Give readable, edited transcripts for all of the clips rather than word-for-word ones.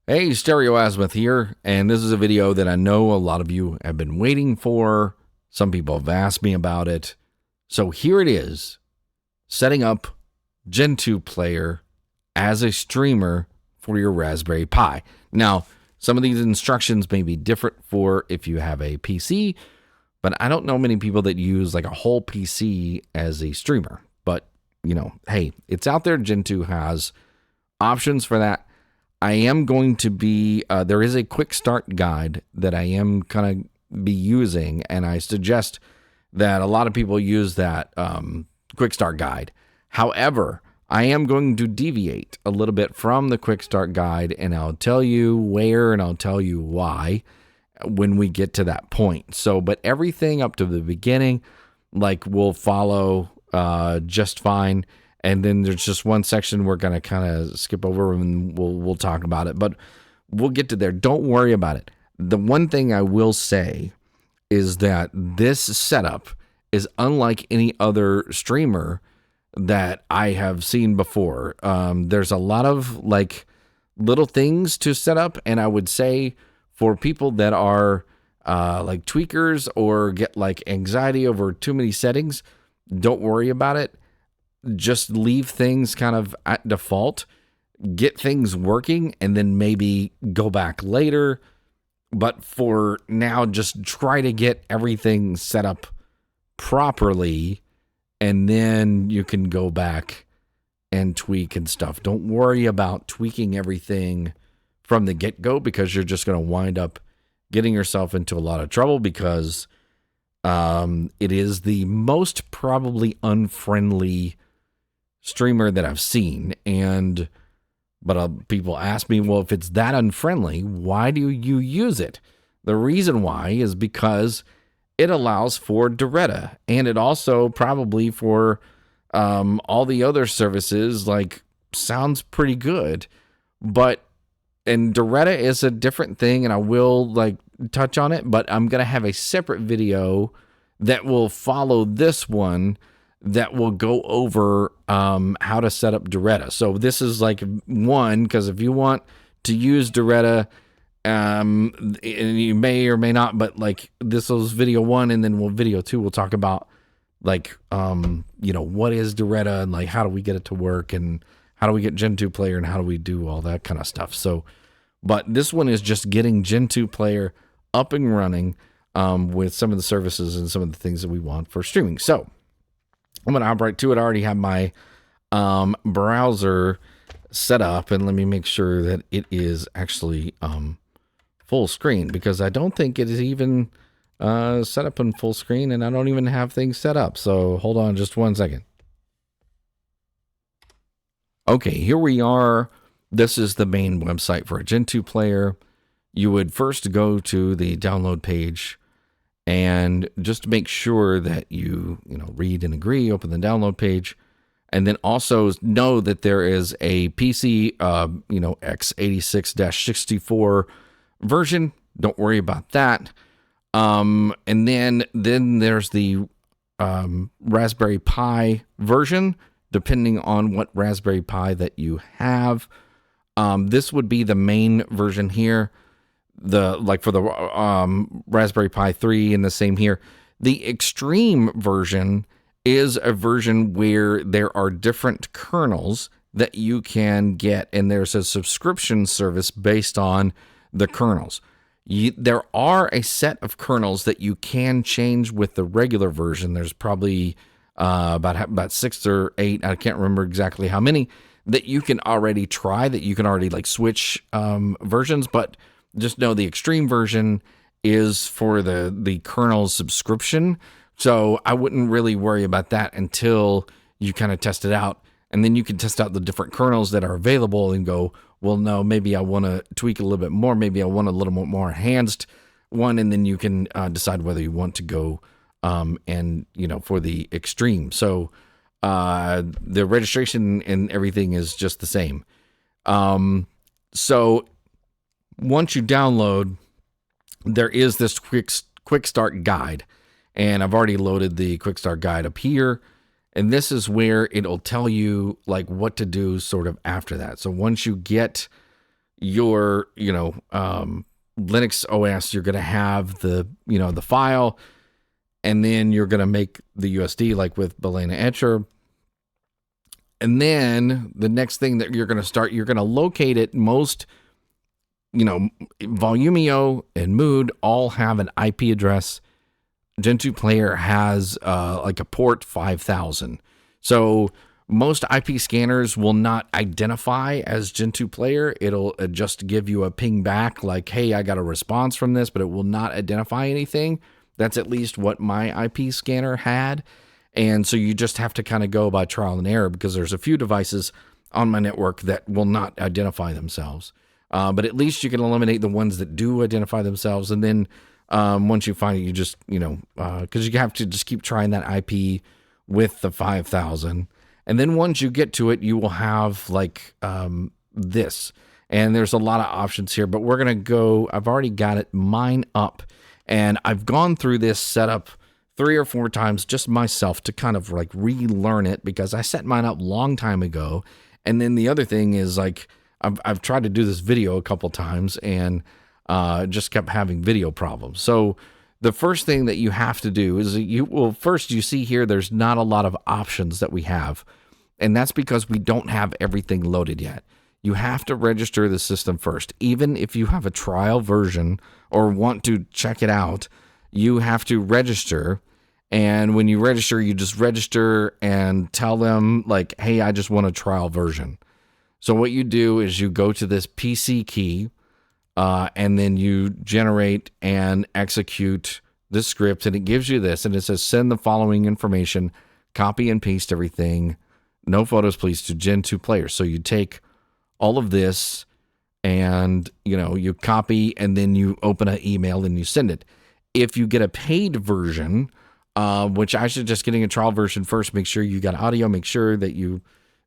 Hey, Stereo Azimuth here, and this is a video that I know a lot of you have been waiting for. Some people have asked me about it. So here it is, setting up Gentooplayer as a streamer for your Raspberry Pi. Now, some of these instructions may be different for if you have a PC, but I don't know many people that use like a whole PC as a streamer. But, you know, hey, it's out there. Gentoo has options for that. I am going to be, there is a quick start guide that I am going to be using, and I suggest that a lot of people use that quick start guide. However, I am going to deviate a little bit from the quick start guide, and I'll tell you where and I'll tell you why when we get to that point. So, but everything up to the beginning, like, will follow just fine. And then there's just one section we're going to kind of skip over, and we'll talk about it. But we'll get to there. Don't worry about it. The one thing I will say is that this setup is unlike any other streamer that I have seen before. There's a lot of like little things to set up, and I would say for people that are like tweakers or get like anxiety over too many settings, don't worry about it. Just leave things kind of at default, get things working, and then maybe go back later. But for now, just try to get everything set up properly, and then you can go back and tweak and stuff. Don't worry about tweaking everything from the get-go, because you're just going to wind up getting yourself into a lot of trouble, because it is the most probably unfriendly streamer that I've seen. But people ask me, well, if it's that unfriendly, why do you use it? The reason why is because it allows for Doretta, and it also probably for all the other services, like, sounds pretty good. And Doretta is a different thing, and I will like touch on it, but I'm gonna have a separate video that will follow this one that will go over how to set up Doretta. So this is like one, because if you want to use Doretta, and you may or may not, but like this was video one, and then video two, we'll talk about like, you know, what is Doretta, and like how do we get it to work, and how do we get Gentooplayer, and how do we do all that kind of stuff. So, but this one is just getting Gentooplayer up and running with some of the services and some of the things that we want for streaming. So I'm going to hop right to it. I already have my browser set up, and let me make sure that it is actually full screen, because I don't think it is even set up in full screen, and I don't even have things set up. So hold on just one second. Okay, here we are. This is the main website for a Gentooplayer. You would first go to the download page, and just make sure that you read and agree, open the download page, and then also know that there is a PC, x86-64 version. Don't worry about that. And then there's the Raspberry Pi version, depending on what Raspberry Pi that you have. This would be the main version here. For the Raspberry Pi 3, and the same here. The extreme version is a version where there are different kernels that you can get, and there's a subscription service based on the kernels. There are a set of kernels that you can change with the regular version. There's probably about 6 or 8, I can't remember exactly how many, that you can already try, that you can already like switch versions, but just know the extreme version is for the kernel subscription. So I wouldn't really worry about that until you kind of test it out. And then you can test out the different kernels that are available and go, well, no, maybe I want to tweak a little bit more. Maybe I want a little more enhanced one. And then you can decide whether you want to go for the extreme. So the registration and everything is just the same. So once you download, there is this quick start guide, and I've already loaded the quick start guide up here, and this is where it'll tell you like what to do sort of after that. So once you get your, Linux OS, you're going to have the, the file, and then you're going to make the USD like with Balena Etcher. And then the next thing that you're going to start, you're going to locate it. Most, Volumio and Mood all have an IP address. Gentooplayer has like a port 5000. So most IP scanners will not identify as Gentooplayer. It'll just give you a ping back like, hey, I got a response from this, but it will not identify anything. That's at least what my IP scanner had. And so you just have to kind of go by trial and error, because there's a few devices on my network that will not identify themselves. But at least you can eliminate the ones that do identify themselves. And then once you find it, you just, because you have to just keep trying that IP with the 5000. And then once you get to it, you will have like this. And there's a lot of options here, but we're going to go, I've already got it mine up. And I've gone through this setup 3 or 4 times just myself to kind of like relearn it, because I set mine up a long time ago. And then the other thing is, like, I've tried to do this video a couple times and just kept having video problems. So the first thing that you have to do is first you see here, there's not a lot of options that we have. And that's because we don't have everything loaded yet. You have to register the system first. Even if you have a trial version or want to check it out, you have to register. And when you register, you just register and tell them like, hey, I just want a trial version. So what you do is you go to this PC key, and then you generate and execute the script, and it gives you this, and it says send the following information, copy and paste everything, no photos please, to Gentooplayer. So you take all of this and you copy, and then you open an email and you send it. If you get a paid version, which I suggest getting a trial version first, make sure you got audio, make sure that you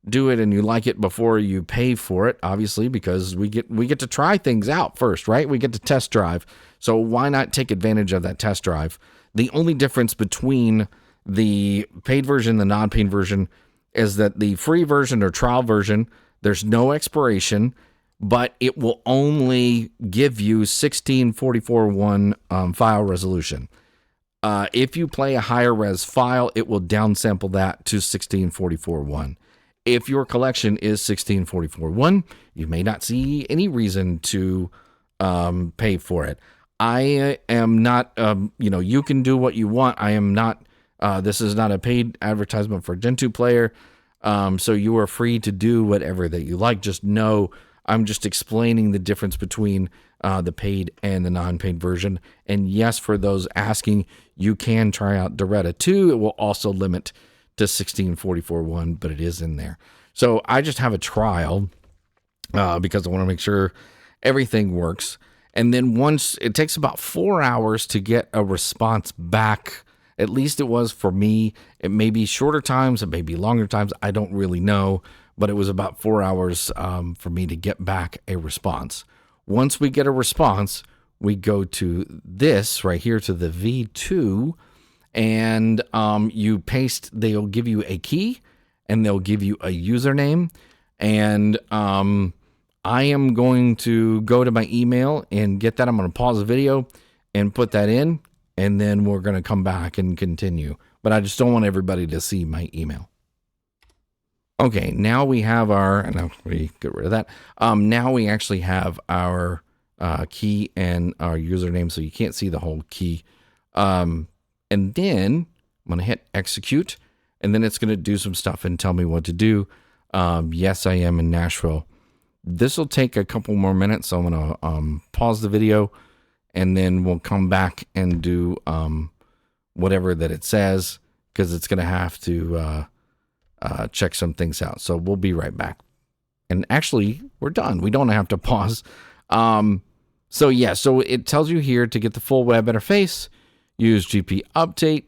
do it and you like it before you pay for it, obviously, because we get to try things out first, right? We get to test drive. So why not take advantage of that test drive? The only difference between the paid version and the non-paid version is that the free version or trial version, there's no expiration, but it will only give you 1644.1 file resolution. If you play a higher res file, it will downsample that to 1644.1. If your collection is 1644.1, you may not see any reason to pay for it. I am not, you can do what you want. I am not, this is not a paid advertisement for Gentooplayer. So you are free to do whatever that you like. Just know I'm just explaining the difference between the paid and the non-paid version. And yes, for those asking, you can try out Doretta 2. It will also limit to 1644.1, but it is in there. So I just have a trial because I want to make sure everything works. And then once, it takes about 4 hours to get a response back. At least it was for me. It may be shorter times, it may be longer times. I don't really know, but it was about 4 hours for me to get back a response. Once we get a response, we go to this right here, to the V2, and you paste, they'll give you a key and they'll give you a username. And I am going to go to my email and get that. I'm going to pause the video and put that in, and then we're going to come back and continue. But I just don't want everybody to see my email. Okay, now we have our, now we get rid of that. Now we actually have our key and our username, so you can't see the whole key. And then I'm going to hit execute, and then it's going to do some stuff and tell me what to do. Yes, I am in Nashville. This will take a couple more minutes, so I'm going to pause the video, and then we'll come back and do whatever that it says, because it's going to have to check some things out. So we'll be right back. And actually, we're done. We don't have to pause. So yeah, so it tells you here to get the full web interface, use GP update.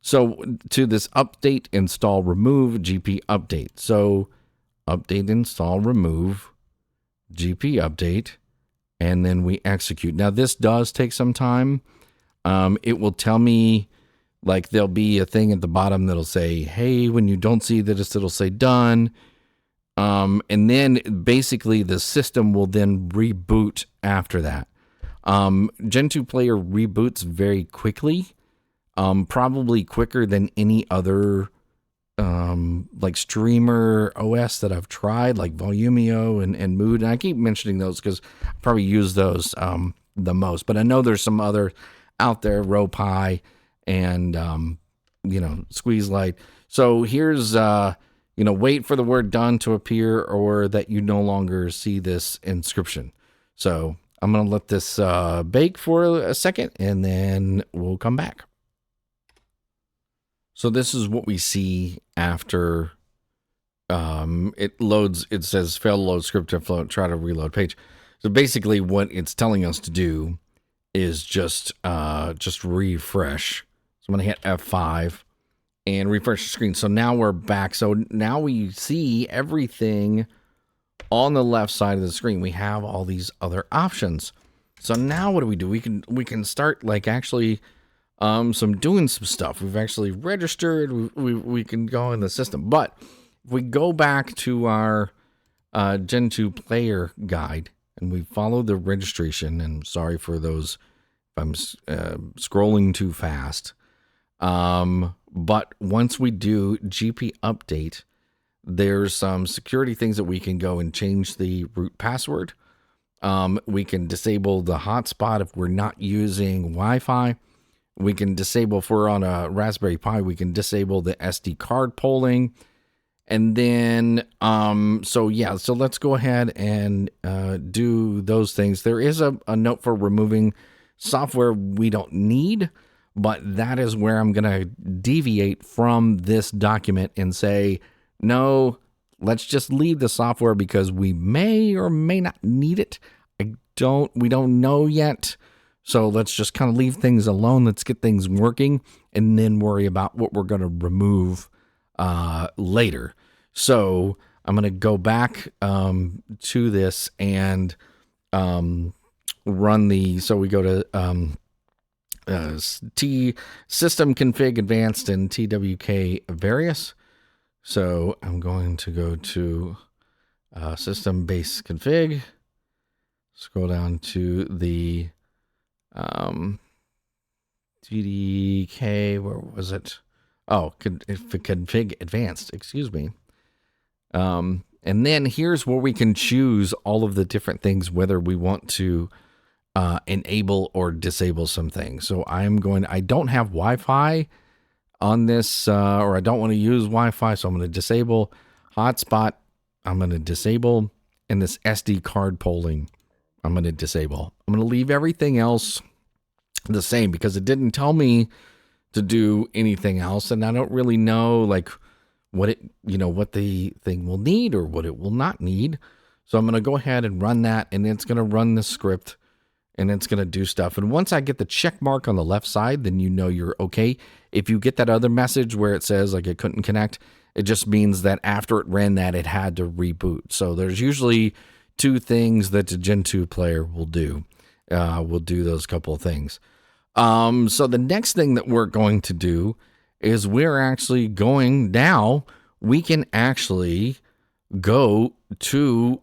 So to this update, install, remove, GP update. So update, install, remove, GP update, and then we execute. Now this does take some time. It will tell me, like, there'll be a thing at the bottom that'll say, hey, when you don't see this, it'll say done. And then basically the system will then reboot after that. Gentooplayer reboots very quickly, probably quicker than any other like streamer OS that I've tried, like Volumio and Mood. And I keep mentioning those because I probably use those the most. But I know there's some other out there, RoPie and Squeeze Light. So here's wait for the word done to appear or that you no longer see this inscription. So I'm going to let this bake for a second and then we'll come back. So this is what we see after it loads. It says fail to load script to float, try to reload page. So basically what it's telling us to do is just refresh. So I'm going to hit F5 and refresh the screen. So now we're back. So now we see everything on the left side of the screen. We have all these other options. So now what do? We can start like actually doing some stuff. We've actually registered. We can go in the system. But if we go back to our Gentooplayer guide and we follow the registration, and sorry for those if I'm scrolling too fast. But once we do GP update, there's some security things that we can go and change the root password. We can disable the hotspot if we're not using Wi-Fi. We can disable, if we're on a Raspberry Pi, we can disable the SD card polling. And then, so let's go ahead and do those things. There is a note for removing software we don't need, but that is where I'm going to deviate from this document and say, no, let's just leave the software because we may or may not need it. We don't know yet. So let's just kind of leave things alone. Let's get things working and then worry about what we're going to remove later. So I'm going to go back to this and run so we go to T system config advanced and TWK various. So I'm going to go to system base config, scroll down to the TDK, where was it? Oh, config advanced, excuse me. And then here's where we can choose all of the different things, whether we want to enable or disable some things. So I don't have Wi-Fi on this, or I don't want to use Wi-Fi, so I'm going to disable hotspot. I'm going to disable, and this SD card polling, I'm going to disable. I'm going to leave everything else the same because it didn't tell me to do anything else, and I don't really know like what the thing will need or what it will not need. So I'm going to go ahead and run that, and it's going to run the script, and it's going to do stuff. And once I get the check mark on the left side, then you know you're okay. If you get that other message where it says like it couldn't connect, it just means that after it ran that, it had to reboot. So there's usually two things that the Gentooplayer will do. We'll do those couple of things. So the next thing that we're going to do is we're actually going now. We can actually go to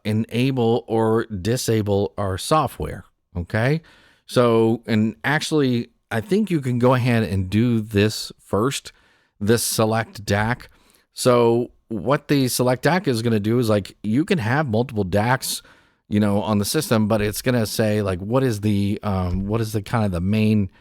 enable or disable our software. Okay. So, and actually, I think you can go ahead and do this first, this select DAC. So what the select DAC is going to do is like, you can have multiple DACs, on the system, but it's going to say like, what is the kind of the main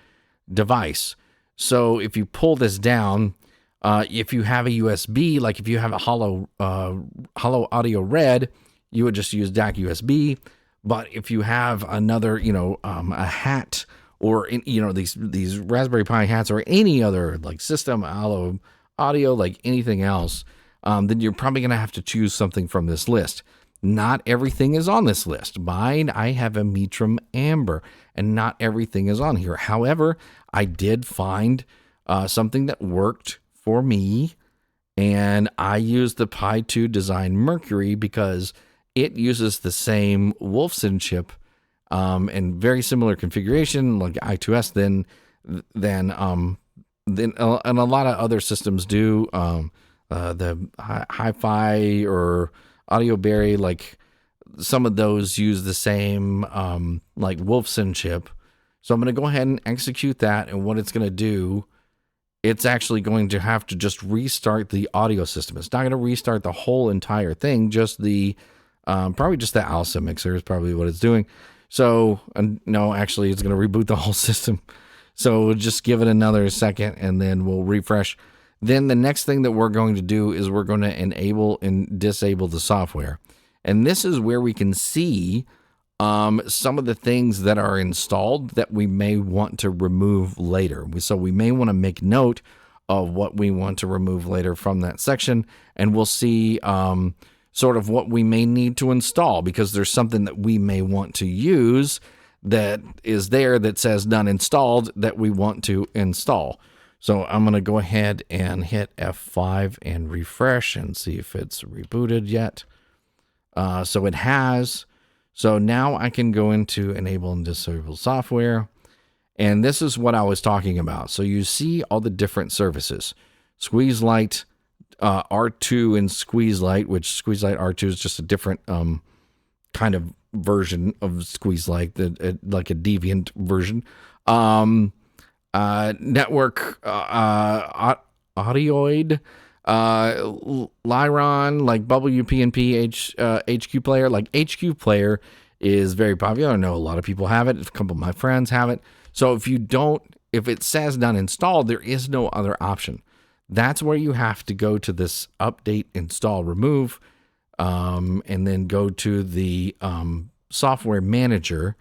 device. So if you pull this down, if you have a USB, like if you have a hollow audio red, you would just use DAC USB. But if you have another, a hat or, these Raspberry Pi hats or any other like system, audio, like anything else, then you're probably going to have to choose something from this list. Not everything is on this list. Mine, I have a Metrum Amber, and not everything is on here. However, I did find something that worked for me, and I used the Pi 2 Design Mercury because it uses the same Wolfson chip and very similar configuration, like I2S, than a lot of other systems do. the Hi-Fi or Audio Berry, like some of those use the same like Wolfson chip. So I'm going to go ahead and execute that, and what it's going to do, it's actually going to have to just restart the audio system. It's not going to restart the whole entire thing, just the probably just the ALSA mixer is probably what it's doing. So no, actually it's going to reboot the whole system. So we'll just give it another second and then we'll refresh. Then the next thing that we're going to do is we're going to enable and disable the software. And this is where we can see some of the things that are installed that we may want to remove later. So we may want to make note of what we want to remove later from that section, and we'll see sort of what we may need to install, because there's something that we may want to use that is there that says none installed that we want to install. So I'm going to go ahead and hit F5 and refresh and see if it's rebooted yet. So it has. So now I can go into enable and disable software. And this is what I was talking about. So you see all the different services. Squeeze Lite, R2 and Squeeze Lite, which Squeeze Lite R2 is just a different kind of version of Squeeze Lite, like a deviant version. Network Audioid, Lyron, like WPNP, HQ Player. Like HQ Player is very popular. I know a lot of people have it. A couple of my friends have it. So if it says none installed, there is no other option. That's where you have to go to this update, install, remove, and then go to the software manager.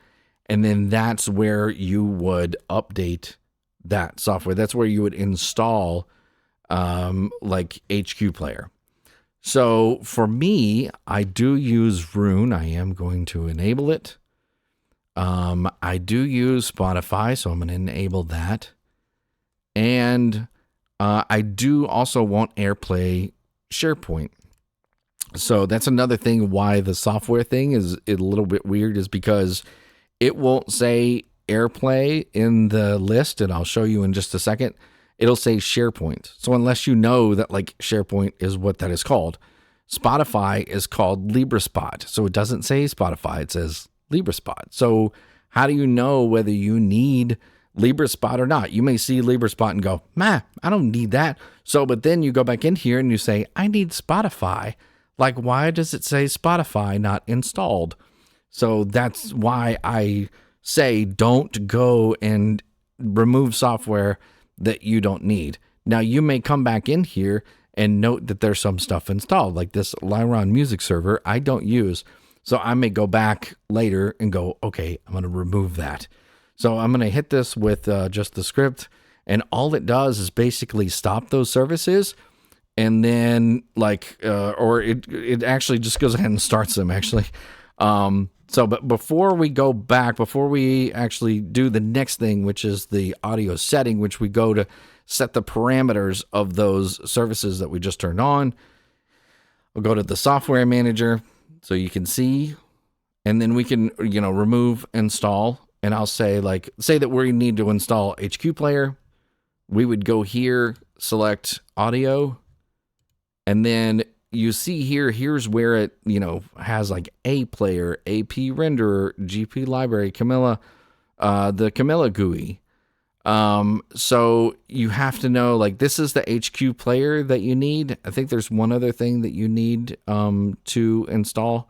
And then that's where you would update that software. That's where you would install like HQ Player. So for me, I do use Rune. I am going to enable it. I do use Spotify, so I'm going to enable that. And I do also want AirPlay SharePoint. So that's another thing why the software thing is a little bit weird, is because it won't say AirPlay in the list, and I'll show you in just a second. It'll say SharePoint. So unless you know that like SharePoint is what that is called, Spotify is called LibreSpot. So it doesn't say Spotify, it says LibreSpot. So how do you know whether you need LibreSpot or not? You may see LibreSpot and go, I don't need that. So, but then you go back in here and you say, I need Spotify. Like, why does it say Spotify not installed? So that's why I say don't go and remove software that you don't need. Now, you may come back in here and note that there's some stuff installed, like this Lyron music server I don't use. So I may go back later and go, okay, I'm going to remove that. So I'm going to hit this with just the script, and all it does is basically stop those services, and then like, or it actually just goes ahead and starts them actually. So, but before we go back, before we actually do the next thing, which is the audio setting, which we go to set the parameters of those services that we just turned on, we'll go to the software manager so you can see, and then we can, remove, install, and I'll say say that we need to install HQ Player. We would go here, select audio, and then you see here, here's where it, has like A player, AP renderer, GP library, Camilla, the Camilla GUI. So you have to know, like, this is the HQ Player that you need. I think there's one other thing that you need to install.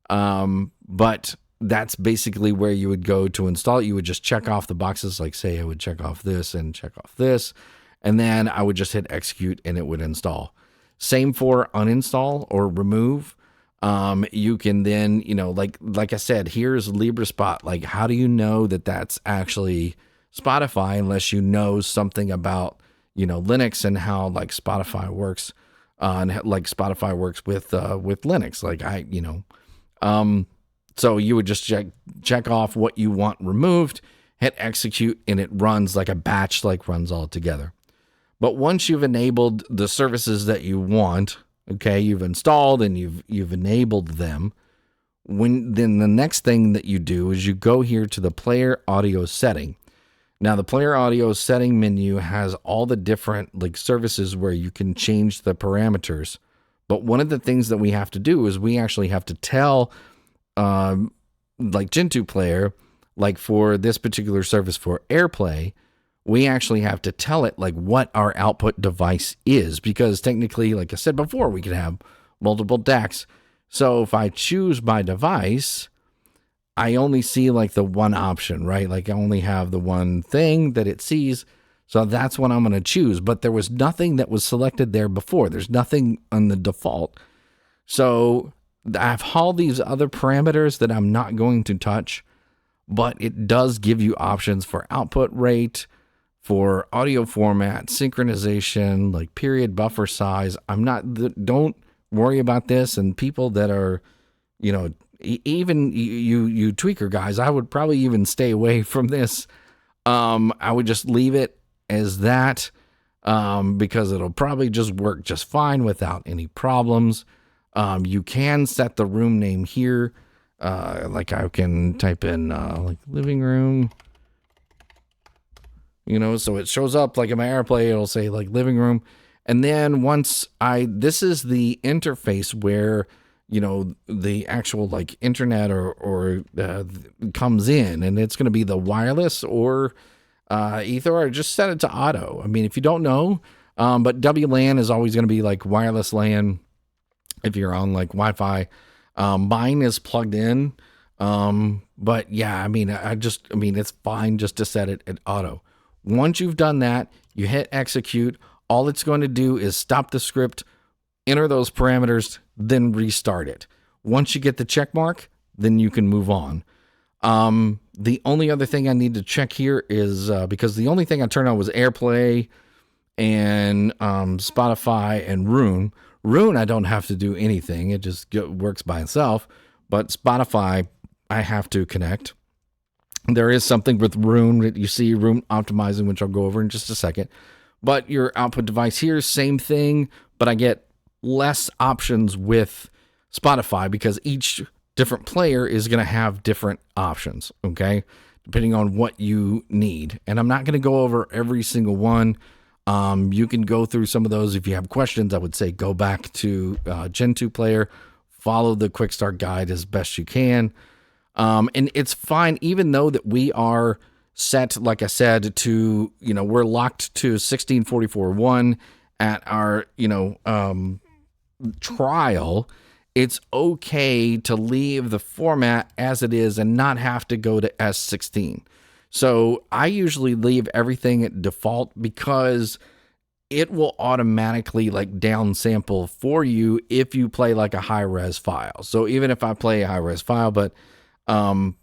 But that's basically where you would go to install it. You would just check off the boxes, like say I would check off this and check off this, and then I would just hit execute and it would install. Same for uninstall or remove. You can then, like I said, here's LibreSpot. Like, how do you know that that's actually Spotify unless you know something about, Linux and how like Spotify works, and like Spotify works with Linux. Like so you would just check off what you want removed, hit execute, and it runs like a batch, like runs all together. But once you've enabled the services that you want, okay, you've installed and you've enabled them, then the next thing that you do is you go here to the player audio setting. Now, the player audio setting menu has all the different like services where you can change the parameters. But one of the things that we have to do is we actually have to tell, like Gentooplayer, like for this particular service for AirPlay, we actually have to tell it like what our output device is, because technically, like I said before, we could have multiple DACs. So if I choose my device, I only see like the one option, right? Like I only have the one thing that it sees. So that's what I'm going to choose. But there was nothing that was selected there before. There's nothing on the default. So I have all these other parameters that I'm not going to touch, but it does give you options for output rate, for audio format, synchronization, like period buffer size. Don't worry about this. And people that are, even you tweaker guys, I would probably even stay away from this. I would just leave it as that, because it'll probably just work just fine without any problems. You can set the room name here. Like I can type in like living room, so it shows up like in my AirPlay, it'll say like living room. And then this is the interface where, the actual like internet or comes in, and it's going to be the wireless or ether, or just set it to auto. I mean, if you don't know, but WLAN is always going to be like wireless LAN if you're on like Wi-Fi. Mine is plugged in. But yeah, I mean, it's fine just to set it at auto. Once you've done that, you hit execute. All it's going to do is stop the script, enter those parameters, then restart it. Once you get the check mark, then you can move on. The only other thing I need to check here is, because the only thing I turned on was AirPlay and Spotify and Roon. Roon, I don't have to do anything. It just works by itself. But Spotify, I have to connect. There is something with Roon that you see, Room optimizing, which I'll go over in just a second. But your output device here, same thing, but I get less options with Spotify because each different player is going to have different options, okay, depending on what you need. And I'm not going to go over every single one. You can go through some of those. If you have questions, I would say go back to Gentooplayer, follow the quick start guide as best you can. And it's fine, even though that we are set, like I said, to, we're locked to 1644.1 at our, trial. It's okay to leave the format as it is and not have to go to S16. So I usually leave everything at default because it will automatically like downsample for you if you play like a high res file. So even if I play a high res file, but I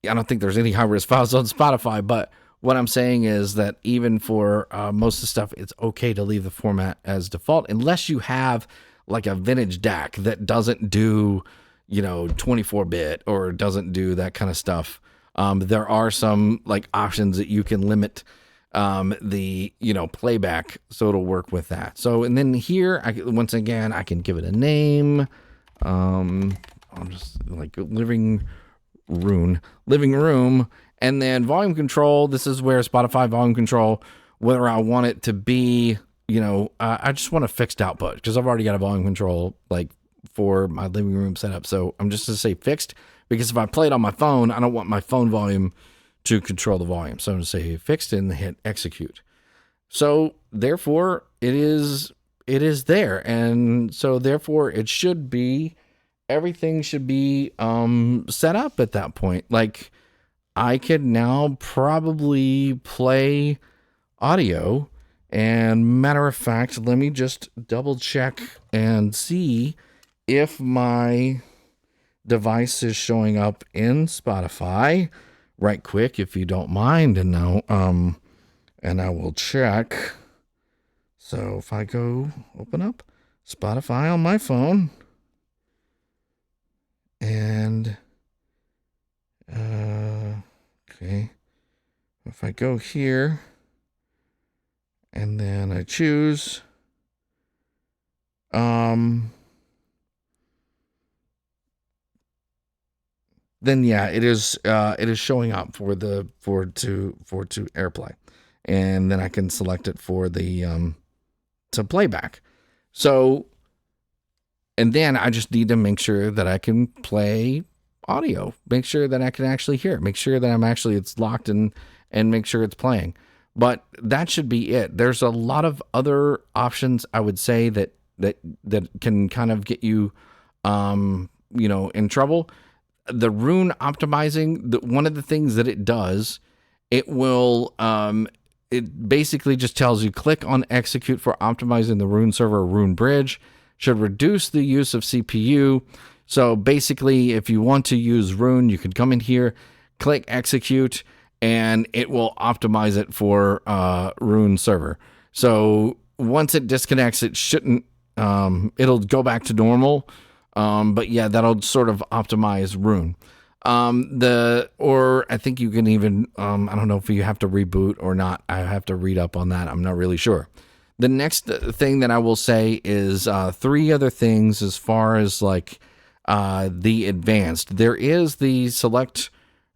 don't think there's any high res files on Spotify, but what I'm saying is that even for most of the stuff, it's okay to leave the format as default unless you have like a vintage DAC that doesn't do, 24-bit or doesn't do that kind of stuff. There are some like options that you can limit the, playback, so it'll work with that. So, and then here, once again, I can give it a name. I'll just like living room, and then volume control. This is where Spotify volume control, whether I want it to be, I just want a fixed output because I've already got a volume control like for my living room setup. So I'm just going to say fixed because if I play it on my phone, I don't want my phone volume to control the volume. So I'm going to say fixed and hit execute. So therefore it is there. And so therefore everything should be set up at that point. Like I could now probably play audio. And matter of fact, let me just double check and see if my device is showing up in Spotify right quick, if you don't mind. And now, and I will check. So if I go open up Spotify on my phone and, okay, if I go here, and then I choose, then yeah, it is showing up for to AirPlay, and then I can select it for the to playback. So, and then I just need to make sure that I can play audio, make sure that I can actually hear it, make sure that it's locked and make sure it's playing. But that should be it. There's a lot of other options, I would say, that can kind of get you in trouble. The rune optimizing, one of the things that it does, it will it basically just tells you click on execute for optimizing the rune server or rune bridge. Should reduce the use of CPU. So basically, if you want to use rune, you can come in here, click execute, and it will optimize it for rune server. So once it disconnects, it shouldn't it'll go back to normal. But yeah, that'll sort of optimize rune. Or I think you can even, I don't know if you have to reboot or not. I have to read up on that. I'm not really sure. The next thing that I will say is 3 other things as far as like the advanced. There is the select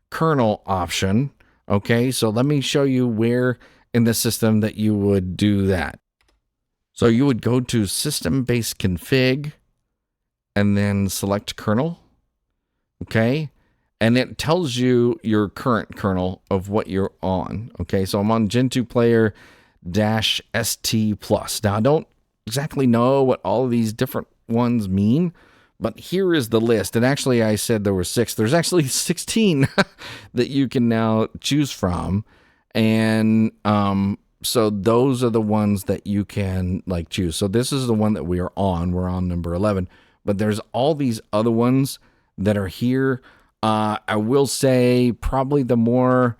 kernel option. Okay, so let me show you where in the system that you would do that. So you would go to system-based config and then select kernel. Okay. And it tells you your current kernel of what you're on. Okay. So I'm on Gentooplayer -ST plus. Now I don't exactly know what all of these different ones mean, but here is the list. And actually I said there were 6. There's actually 16 that you can now choose from. And, so those are the ones that you can like choose. So this is the one that we are on. We're on number 11. But there's all these other ones that are here. I will say probably the more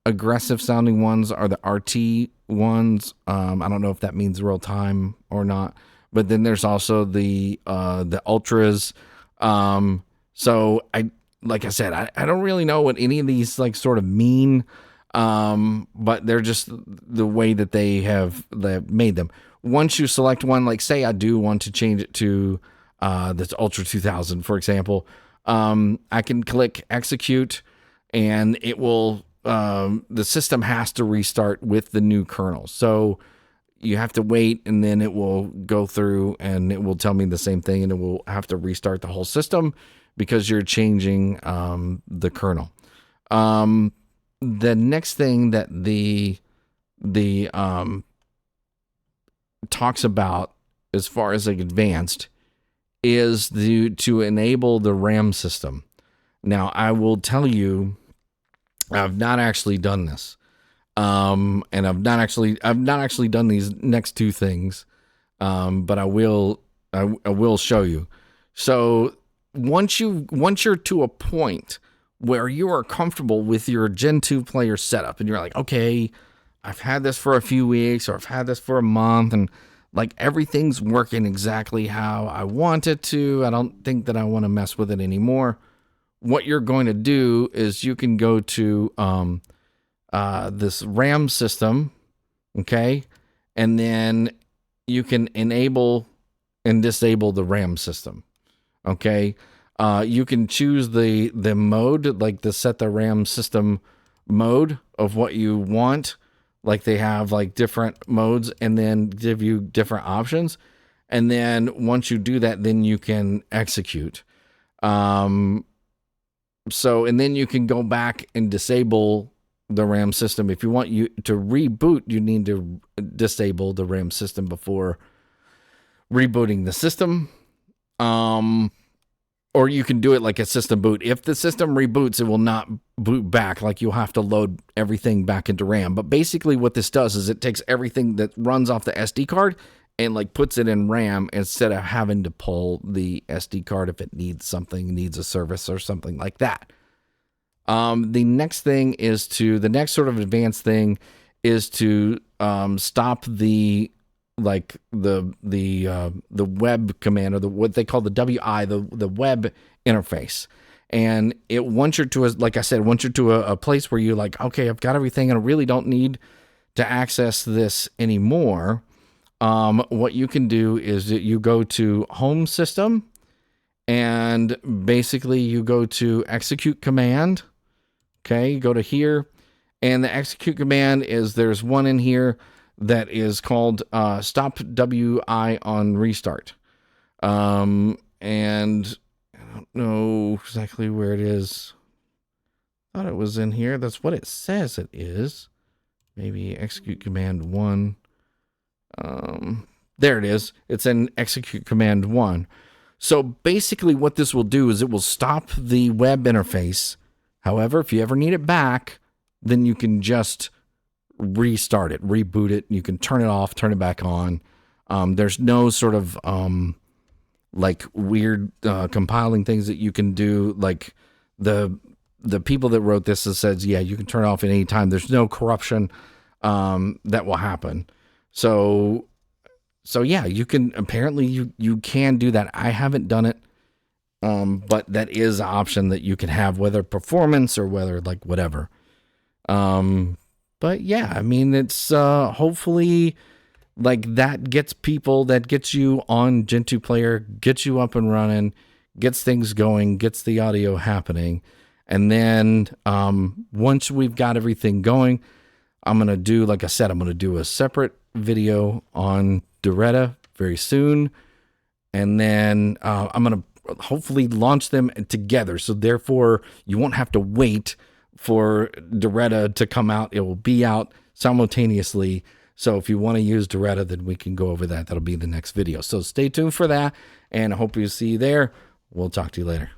aggressive sounding ones are the RT ones. I don't know if that means real time or not. But then there's also the ultras. So like I said, I don't really know what any of these like sort of mean. But they're just the way that they made them. Once you select one, like say I do want to change it to that's Ultra 2000, for example, I can click execute and it will, the system has to restart with the new kernel. So you have to wait and then it will go through and it will tell me the same thing and it will have to restart the whole system because you're changing, the kernel. The next thing that the talks about as far as like advanced is to enable the RAM system. Now, I will tell you, I've not actually done this, and I've not actually done these next 2 things, but I will show you. So once you're to a point where you are comfortable with your Gentooplayer setup, and you're like, okay, I've had this for a few weeks, or I've had this for a month, and like everything's working exactly how I want it to. I don't think that I want to mess with it anymore. What you're going to do is you can go to this RAM system, okay? And then you can enable and disable the RAM system, okay? You can choose the mode, like to set the RAM system mode of what you want. Like they have like different modes and then give you different options. And then once you do that, then you can execute. And then you can go back and disable the RAM system. If you want you to reboot, you need to disable the RAM system before rebooting the system. Or you can do it like a system boot. If the system reboots, it will not boot back. Like you'll have to load everything back into RAM. But basically what this does is it takes everything that runs off the SD card and like puts it in RAM instead of having to pull the SD card if it needs a service or something like that. The next sort of advanced thing is to stop the web command, or what they call the WI, the web interface. And once you're to a place where you're like, okay, I've got everything and I really don't need to access this anymore. What you can do is that you go to home system And basically you go to execute command. Okay, you go to here, and the execute command is, there's one in here that is called stop WI on restart. And I don't know exactly where it is. Thought it was in here. That's what it says it is. Maybe execute command 1. There it is. It's in execute command 1. So basically what this will do is it will stop the web interface. However, if you ever need it back, then you can just restart it, reboot it. You can turn it off, turn it back on. There's no sort of like weird compiling things that you can do. Like the people that wrote this says, yeah, you can turn it off at any time. There's no corruption that will happen. So yeah, you can, apparently you can do that. I haven't done it. But that is an option that you can have, whether performance or whether like whatever. But yeah, I mean, it's hopefully like that gets you on Gentooplayer, gets you up and running, gets things going, gets the audio happening. And then once we've got everything going, I'm going to do, like I said, I'm going to do a separate video on Doretta very soon. And then I'm going to hopefully launch them together. So therefore you won't have to wait for Doretta to come out. It will be out simultaneously. So if you want to use Doretta, then we can go over that. That'll be the next video. So stay tuned for that, and I hope you see you there. We'll talk to you later.